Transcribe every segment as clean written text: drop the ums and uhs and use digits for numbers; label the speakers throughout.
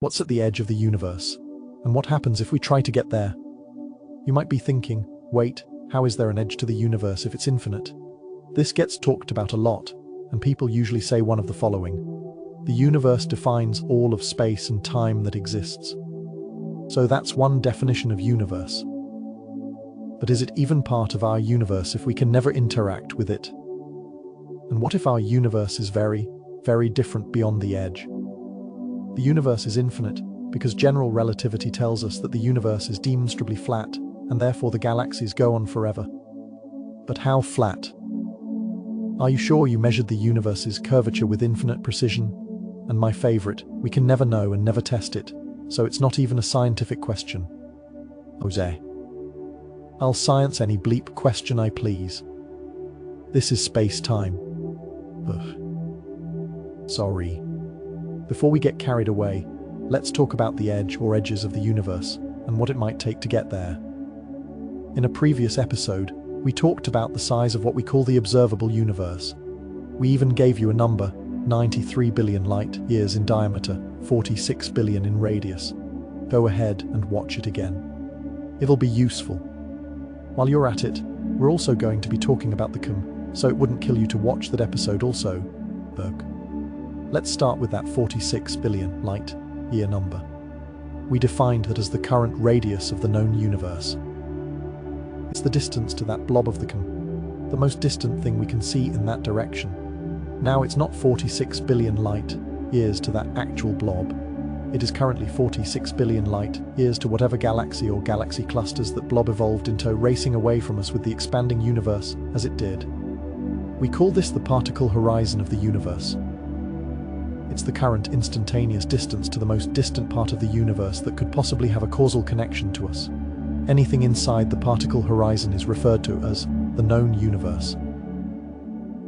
Speaker 1: What's at the edge of the universe? And what happens if we try to get there? You might be thinking, wait, how is there an edge to the universe if it's infinite? This gets talked about a lot, and people usually say one of the following. The universe defines all of space and time that exists. So that's one definition of universe. But is it even part of our universe if we can never interact with it? And what if our universe is very, very different beyond the edge? The universe is infinite because general relativity tells us that the universe is demonstrably flat, and therefore the galaxies go on forever. But how flat? Are you sure you measured the universe's curvature with infinite precision? And my favorite, we can never know and never test it, so it's not even a scientific question. Jose. I'll science any bleep question I please. This is space-time. Ugh. Sorry. Before we get carried away, let's talk about the edge or edges of the universe and what it might take to get there. In a previous episode, we talked about the size of what we call the observable universe. We even gave you a number, 93 billion light years in diameter, 46 billion in radius. Go ahead and watch it again. It'll be useful. While you're at it, we're also going to be talking about the CM, so it wouldn't kill you to watch that episode also. Let's start with that 46 billion light year number. We defined that as the current radius of the known universe. It's the distance to that blob of the CM, the most distant thing we can see in that direction. Now it's not 46 billion light years to that actual blob. It is currently 46 billion light years to whatever galaxy or galaxy clusters that blob evolved into, racing away from us with the expanding universe as it did. We call this the particle horizon of the universe. It's the current instantaneous distance to the most distant part of the universe that could possibly have a causal connection to us. Anything inside the particle horizon is referred to as the known universe.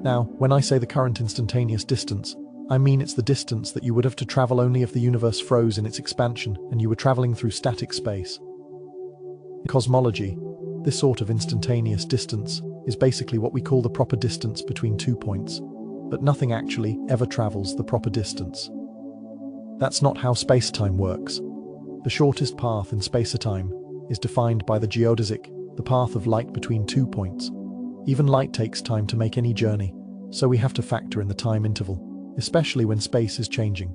Speaker 1: Now, when I say the current instantaneous distance, I mean it's the distance that you would have to travel only if the universe froze in its expansion and you were traveling through static space. In cosmology, this sort of instantaneous distance is basically what we call the proper distance between 2 points, but nothing actually ever travels the proper distance. That's not how space-time works. The shortest path in space-time is defined by the geodesic, the path of light between 2 points. Even light takes time to make any journey, so we have to factor in the time interval, especially when space is changing.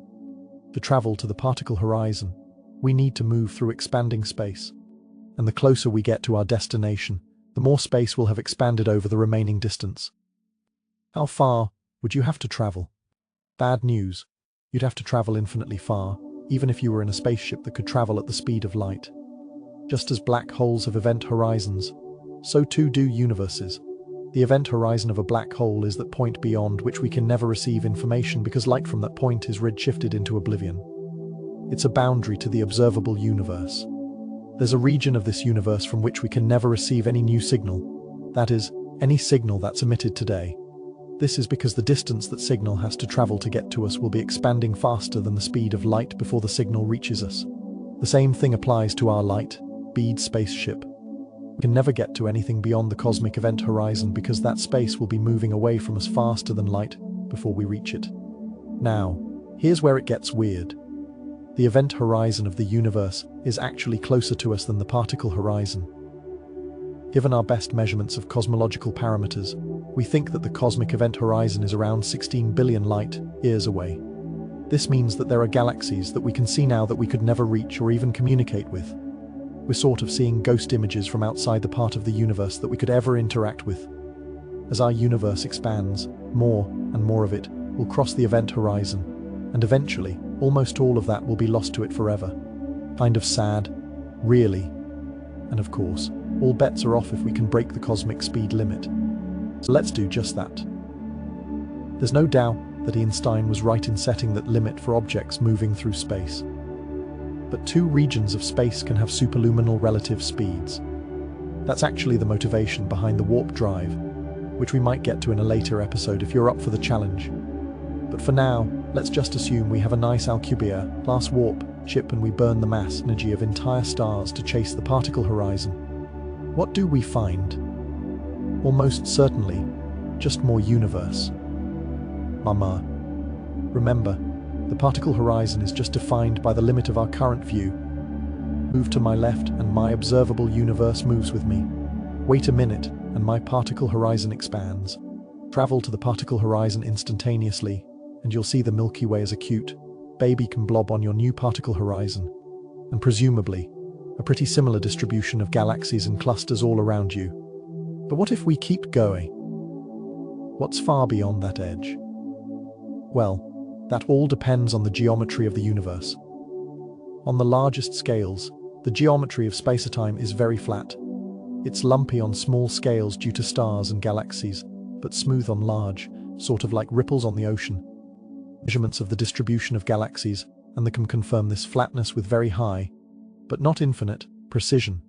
Speaker 1: To travel to the particle horizon, we need to move through expanding space. And the closer we get to our destination, the more space will have expanded over the remaining distance. How far would you have to travel? Bad news. You'd have to travel infinitely far, even if you were in a spaceship that could travel at the speed of light. Just as black holes have event horizons, so too do universes. The event horizon of a black hole is that point beyond which we can never receive information because light from that point is redshifted into oblivion. It's a boundary to the observable universe. There's a region of this universe from which we can never receive any new signal. That is, any signal that's emitted today. This is because the distance that signal has to travel to get to us will be expanding faster than the speed of light before the signal reaches us. The same thing applies to our light speed spaceship. We can never get to anything beyond the cosmic event horizon because that space will be moving away from us faster than light before we reach it. Now, here's where it gets weird. The event horizon of the universe is actually closer to us than the particle horizon. Given our best measurements of cosmological parameters, we think that the cosmic event horizon is around 16 billion light years away. This means that there are galaxies that we can see now that we could never reach or even communicate with. We're sort of seeing ghost images from outside the part of the universe that we could ever interact with. As our universe expands, more and more of it will cross the event horizon, and eventually, almost all of that will be lost to it forever. Kind of sad, really. And of course, all bets are off if we can break the cosmic speed limit. So let's do just that. There's no doubt that Einstein was right in setting that limit for objects moving through space. But two regions of space can have superluminal relative speeds. That's actually the motivation behind the warp drive, which we might get to in a later episode if you're up for the challenge. But for now, let's just assume we have a nice Alcubierre class warp ship and we burn the mass energy of entire stars to chase the particle horizon. What do we find? Almost certainly, just more universe. Mama. Remember, The particle horizon is just defined by the limit of our current view. Move to my left and my observable universe moves with me. Wait a minute and my particle horizon expands. Travel to the particle horizon instantaneously and you'll see the Milky Way as a cute baby can blob on your new particle horizon, and presumably a pretty similar distribution of galaxies and clusters all around you. But what if we keep going? What's far beyond that edge? Well, that all depends on the geometry of the universe. On the largest scales, the geometry of space-time is very flat. It's lumpy on small scales due to stars and galaxies, but smooth on large, sort of like ripples on the ocean. Measurements of the distribution of galaxies, and they can confirm this flatness with very high, but not infinite, precision.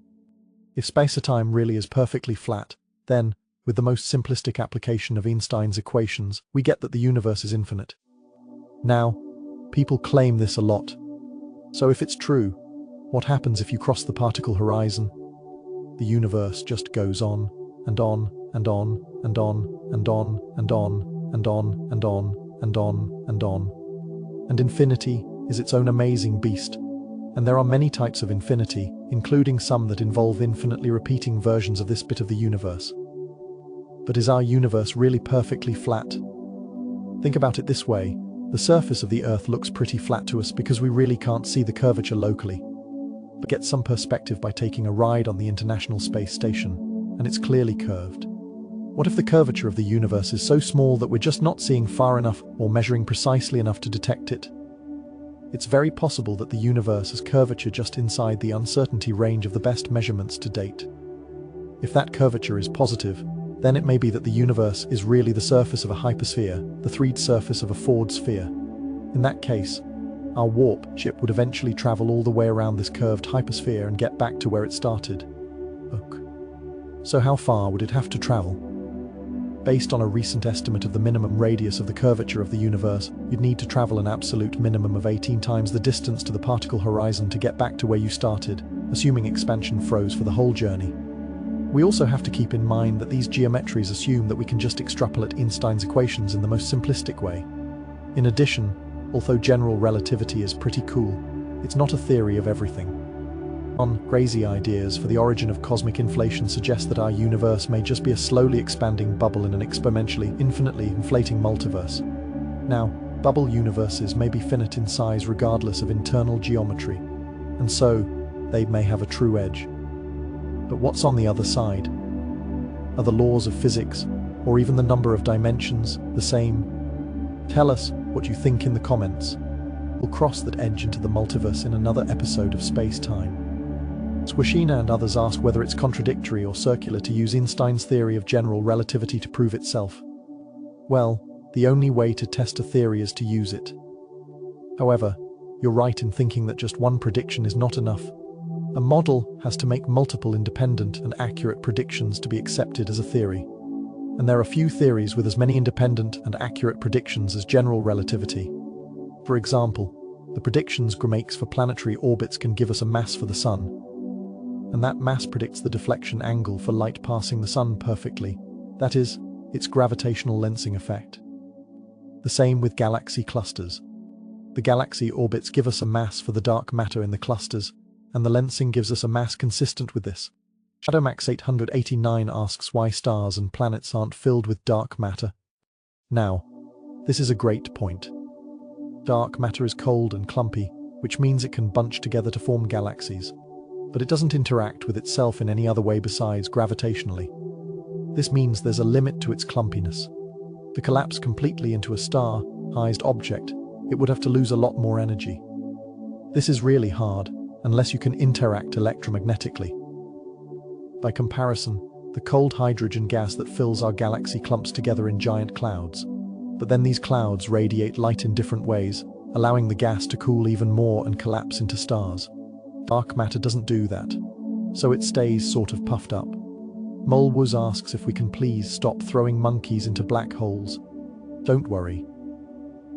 Speaker 1: If space-time really is perfectly flat, then, with the most simplistic application of Einstein's equations, we get that the universe is infinite. Now, people claim this a lot. So if it's true, what happens if you cross the particle horizon? The universe just goes on, and on, and on, and on, and on, and on, and on, and on, and on, and on. And infinity is its own amazing beast. And there are many types of infinity, including some that involve infinitely repeating versions of this bit of the universe. But is our universe really perfectly flat? Think about it this way. The surface of the Earth looks pretty flat to us because we really can't see the curvature locally. But get some perspective by taking a ride on the International Space Station, and it's clearly curved. What if the curvature of the universe is so small that we're just not seeing far enough or measuring precisely enough to detect it? It's very possible that the universe has curvature just inside the uncertainty range of the best measurements to date. If that curvature is positive, then it may be that the universe is really the surface of a hypersphere, the 3D surface of a Ford sphere. In that case, our warp ship would eventually travel all the way around this curved hypersphere and get back to where it started. Look. So how far would it have to travel? Based on a recent estimate of the minimum radius of the curvature of the universe, you'd need to travel an absolute minimum of 18 times the distance to the particle horizon to get back to where you started, assuming expansion froze for the whole journey. We also have to keep in mind that these geometries assume that we can just extrapolate Einstein's equations in the most simplistic way. In addition, although general relativity is pretty cool, it's not a theory of everything. Crazy ideas for the origin of cosmic inflation suggest that our universe may just be a slowly expanding bubble in an exponentially, infinitely inflating multiverse. Now, bubble universes may be finite in size regardless of internal geometry, and so they may have a true edge. But what's on the other side? Are the laws of physics, or even the number of dimensions, the same? Tell us what you think in the comments. We'll cross that edge into the multiverse in another episode of Space Time. Swashina and others ask whether it's contradictory or circular to use Einstein's theory of general relativity to prove itself. Well, the only way to test a theory is to use it. However, you're right in thinking that just one prediction is not enough. A model has to make multiple independent and accurate predictions to be accepted as a theory. And there are few theories with as many independent and accurate predictions as general relativity. For example, the predictions GRA makes for planetary orbits can give us a mass for the Sun. And that mass predicts the deflection angle for light passing the Sun perfectly. That is, its gravitational lensing effect. The same with galaxy clusters. The galaxy orbits give us a mass for the dark matter in the clusters, and the lensing gives us a mass consistent with this. Shadowmax 889 asks why stars and planets aren't filled with dark matter. Now, this is a great point. Dark matter is cold and clumpy, which means it can bunch together to form galaxies. But it doesn't interact with itself in any other way besides gravitationally. This means there's a limit to its clumpiness. To collapse completely into a star-sized object, it would have to lose a lot more energy. This is really hard, unless you can interact electromagnetically. By comparison, the cold hydrogen gas that fills our galaxy clumps together in giant clouds. But then these clouds radiate light in different ways, allowing the gas to cool even more and collapse into stars. Dark matter doesn't do that, so it stays sort of puffed up. Mulwuz asks if we can please stop throwing monkeys into black holes. Don't worry.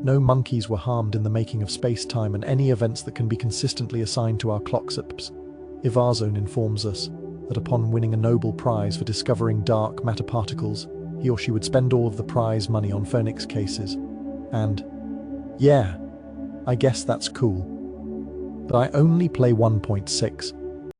Speaker 1: No monkeys were harmed in the making of space-time and any events that can be consistently assigned to our clockships. Ivarzone informs us that upon winning a Nobel Prize for discovering dark matter particles, he or she would spend all of the prize money on Phoenix cases. And, yeah, I guess that's cool. But I only play 1.6,